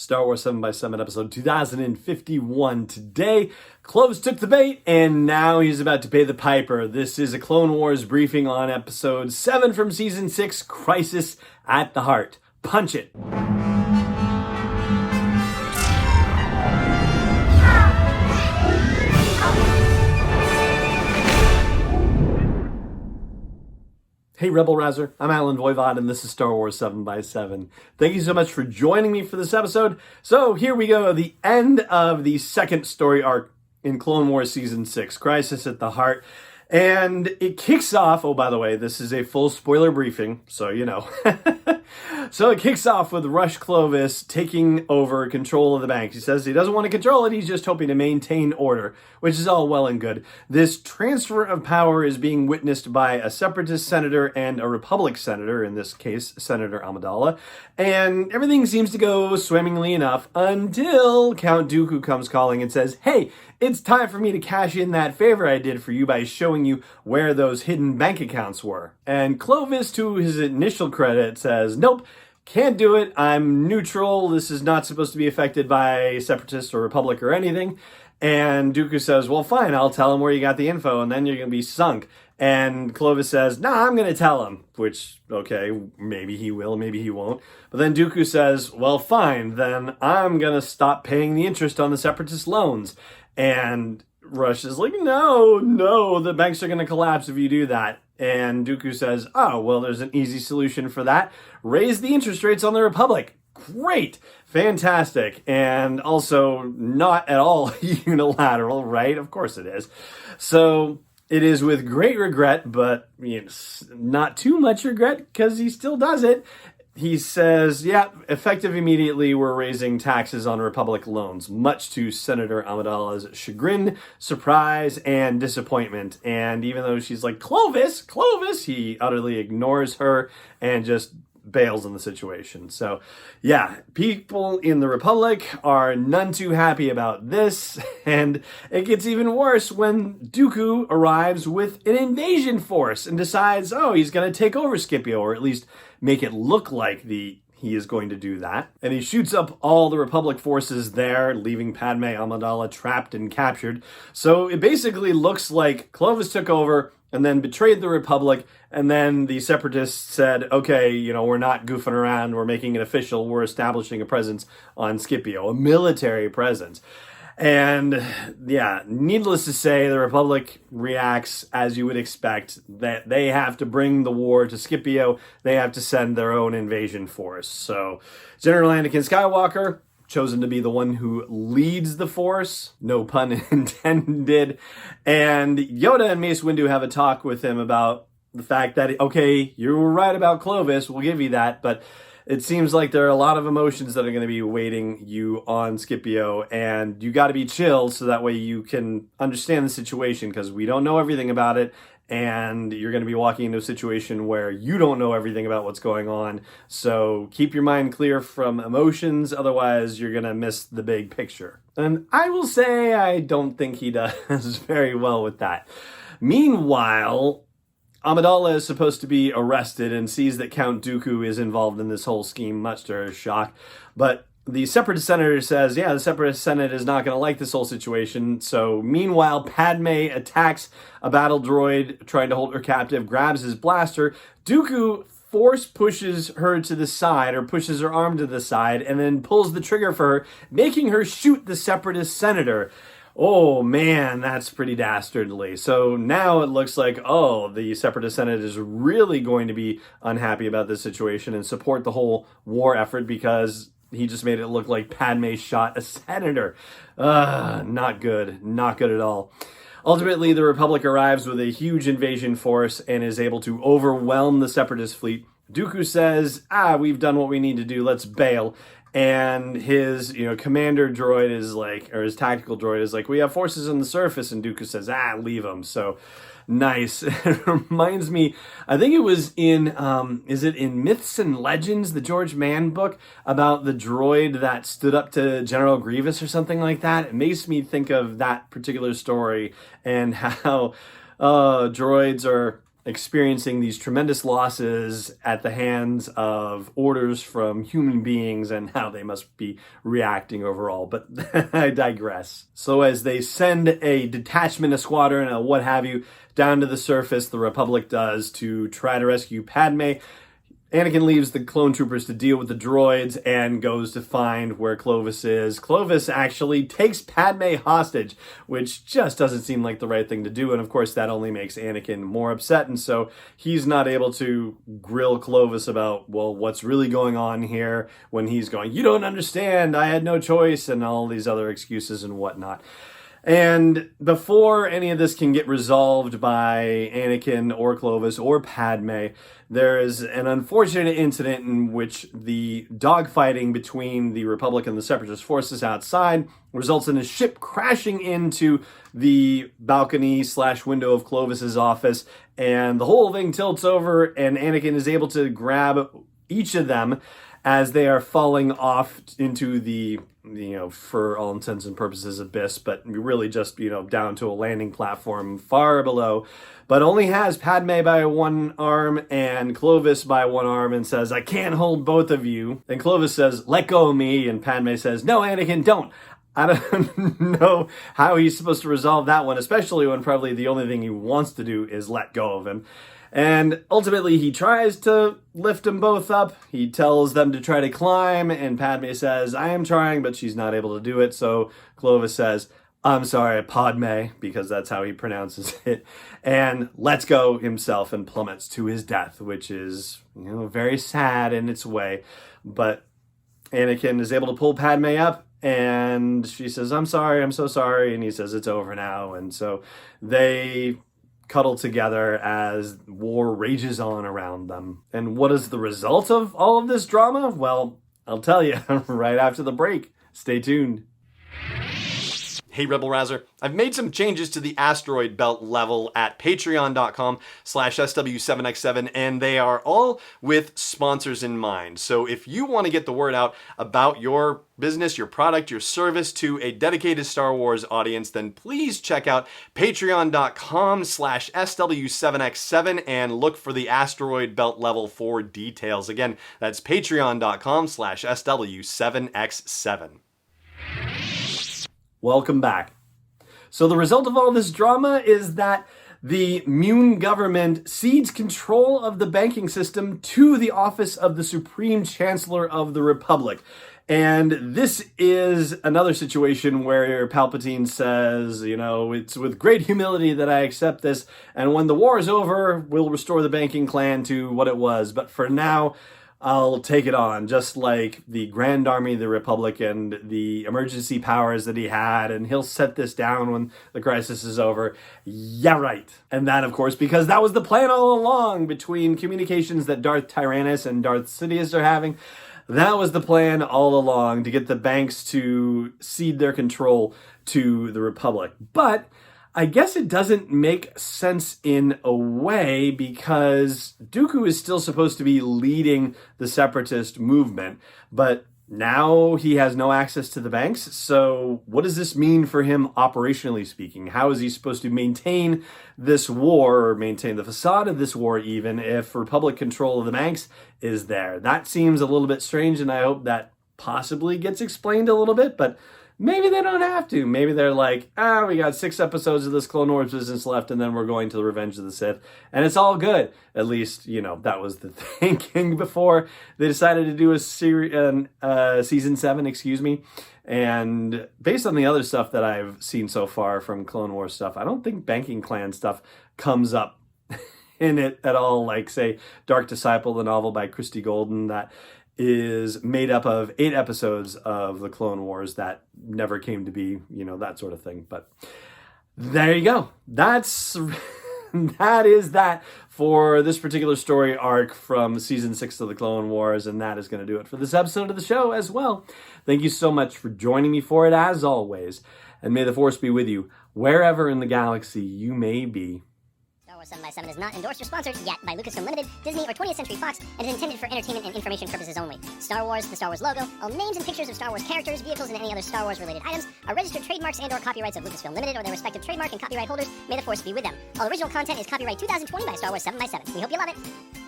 Star Wars 7x7 episode 2051. Today, Clovis took the bait, and now he's about to pay the piper. This is a Clone Wars briefing on episode 7 from season 6, Crisis at the Heart. Punch it. Hey Rebel Rouser, I'm Alan Voivod, and this is Star Wars 7x7. Thank you so much for joining me for this episode. So here we go, the end of the second story arc in Clone Wars Season 6, Crisis at the Heart. And it kicks off, oh by the way, this is a full spoiler briefing, so you know. So it kicks off with Rush Clovis taking over control of the bank. He says he doesn't want to control it, he's just hoping to maintain order, which is all well and good. This transfer of power is being witnessed by a Separatist senator and a Republic senator, in this case, Senator Amidala, and everything seems to go swimmingly enough until Count Dooku comes calling and says, hey, it's time for me to cash in that favor I did for you by showing you where those hidden bank accounts were. And Clovis, to his initial credit, says, nope, can't do it. I'm neutral. This is not supposed to be affected by Separatists or Republic or anything. And Dooku says, well, fine, I'll tell him where you got the info, and then you're going to be sunk. And Clovis says, nah, I'm going to tell him. Which, okay, maybe he will, maybe he won't. But then Dooku says, well, fine, then I'm going to stop paying the interest on the Separatist loans. And Rush is like, no, the banks are going to collapse if you do that. And Dooku says, oh, well, there's an easy solution for that. Raise the interest rates on the Republic. Great. Fantastic. And also not at all unilateral, right? Of course it is. So it is with great regret, but not too much regret because he still does it. He says, yeah, effective immediately, we're raising taxes on Republic loans, much to Senator Amidala's chagrin, surprise, and disappointment. And even though she's like, Clovis, he utterly ignores her and just bails in the situation. So, yeah, people in the Republic are none too happy about this, and it gets even worse when Dooku arrives with an invasion force and decides, oh, he's going to take over Scipio, or at least make it look like he is going to do that. And he shoots up all the Republic forces there, leaving Padme Amidala trapped and captured. So it basically looks like Clovis took over and then betrayed the Republic, and then the Separatists said, okay, we're not goofing around, we're making it official, we're establishing a presence on Scipio, a military presence. And yeah, needless to say, the Republic reacts as you would expect, that they have to bring the war to Scipio, they have to send their own invasion force. So General Anakin Skywalker, chosen to be the one who leads the force, no pun intended, and Yoda and Mace Windu have a talk with him about the fact that, okay, you were right about Clovis, we'll give you that, but it seems like there are a lot of emotions that are going to be waiting you on Scipio, and you got to be chill so that way you can understand the situation, because we don't know everything about it, and you're going to be walking into a situation where you don't know everything about what's going on. So keep your mind clear from emotions, otherwise you're going to miss the big picture. And I will say I don't think he does very well with that. Meanwhile, Amidala is supposed to be arrested and sees that Count Dooku is involved in this whole scheme, much to her shock. But the Separatist senator says, yeah, the Separatist Senate is not going to like this whole situation. So meanwhile, Padme attacks a battle droid trying to hold her captive, grabs his blaster. Dooku force pushes her to the side, or pushes her arm to the side, and then pulls the trigger for her, making her shoot the Separatist senator. Oh man, that's pretty dastardly. So now it looks like, oh, the Separatist Senate is really going to be unhappy about this situation and support the whole war effort because he just made it look like Padme shot a senator. Not good at all. Ultimately, the Republic arrives with a huge invasion force and is able to overwhelm the Separatist fleet. Dooku says, we've done what we need to do, let's bail. And his, commander droid is like, or his tactical droid is like, we have forces on the surface, and Dooku says, leave them. So nice. It reminds me, I think it was in, is it in Myths and Legends, the George Mann book, about the droid that stood up to General Grievous or something like that? It makes me think of that particular story and how droids are experiencing these tremendous losses at the hands of orders from human beings and how they must be reacting overall. But I digress. So as they send a detachment, a squadron, a what have you, down to the surface, the Republic does, to try to rescue Padme, Anakin leaves the clone troopers to deal with the droids and goes to find where Clovis is. Clovis actually takes Padme hostage, which just doesn't seem like the right thing to do. And of course, that only makes Anakin more upset. And so he's not able to grill Clovis about, well, what's really going on here, when he's going, you don't understand, I had no choice, and all these other excuses and whatnot. And before any of this can get resolved by Anakin or Clovis or Padme, there is an unfortunate incident in which the dogfighting between the Republic and the Separatist forces outside results in a ship crashing into the balcony/window of Clovis's office, and the whole thing tilts over, and Anakin is able to grab each of them as they are falling off into the, for all intents and purposes, abyss, but really just, down to a landing platform far below, but only has Padme by one arm and Clovis by one arm, and says, I can't hold both of you. And Clovis says, let go of me, and Padme says, no, Anakin, don't. I don't know how he's supposed to resolve that one, especially when probably the only thing he wants to do is let go of him. And ultimately, he tries to lift them both up. He tells them to try to climb, and Padme says, I am trying, but she's not able to do it. So Clovis says, I'm sorry, Padme, because that's how he pronounces it, and lets go himself and plummets to his death, which is, very sad in its way. But Anakin is able to pull Padme up, and she says, I'm sorry, I'm so sorry. And he says, it's over now. And so they cuddle together as war rages on around them. And what is the result of all of this drama? Well, I'll tell you right after the break. Stay tuned. Hey, Rebel Rouser. I've made some changes to the asteroid belt level at patreon.com/SW7X7, and they are all with sponsors in mind. So if you want to get the word out about your business, your product, your service to a dedicated Star Wars audience, then please check out patreon.com/SW7X7 and look for the asteroid belt level for details. Again, that's patreon.com/SW7X7. Welcome back. So the result of all this drama is that the Mune government cedes control of the banking system to the office of the Supreme Chancellor of the Republic. And this is another situation where Palpatine says, it's with great humility that I accept this, and when the war is over, we'll restore the banking clan to what it was. But for now, I'll take it on, just like the Grand Army of the Republic and the emergency powers that he had, and he'll set this down when the crisis is over. Yeah, right. And that, of course, because that was the plan all along between communications that Darth Tyrannus and Darth Sidious are having. That was the plan all along, to get the banks to cede their control to the Republic. But I guess it doesn't make sense in a way, because Dooku is still supposed to be leading the Separatist movement, but now he has no access to the banks. So what does this mean for him operationally speaking? How is he supposed to maintain this war, or maintain the facade of this war even, if Republic control of the banks is there? That seems a little bit strange, and I hope that possibly gets explained a little bit, but maybe they don't have to. Maybe they're like, we got 6 episodes of this Clone Wars business left, and then we're going to the Revenge of the Sith, and it's all good. At least, that was the thinking before they decided to do a season 7, And based on the other stuff that I've seen so far from Clone Wars stuff, I don't think banking clan stuff comes up in it at all. Like, say, Dark Disciple, the novel by Christy Golden, that is made up of 8 episodes of the Clone Wars that never came to be, that sort of thing. But there you go. That is that for this particular story arc from season 6 of the Clone Wars, and that is going to do it for this episode of the show as well. Thank you so much for joining me for it, as always, and may the Force be with you wherever in the galaxy you may be. Wars 7x7 is not endorsed or sponsored yet by Lucasfilm Limited, Disney, or 20th Century Fox, and is intended for entertainment and information purposes only. Star Wars, the Star Wars logo, all names and pictures of Star Wars characters, vehicles, and any other Star Wars-related items are registered trademarks and/or copyrights of Lucasfilm Limited or their respective trademark and copyright holders. May the Force be with them. All original content is copyright 2020 by Star Wars 7x7. We hope you love it.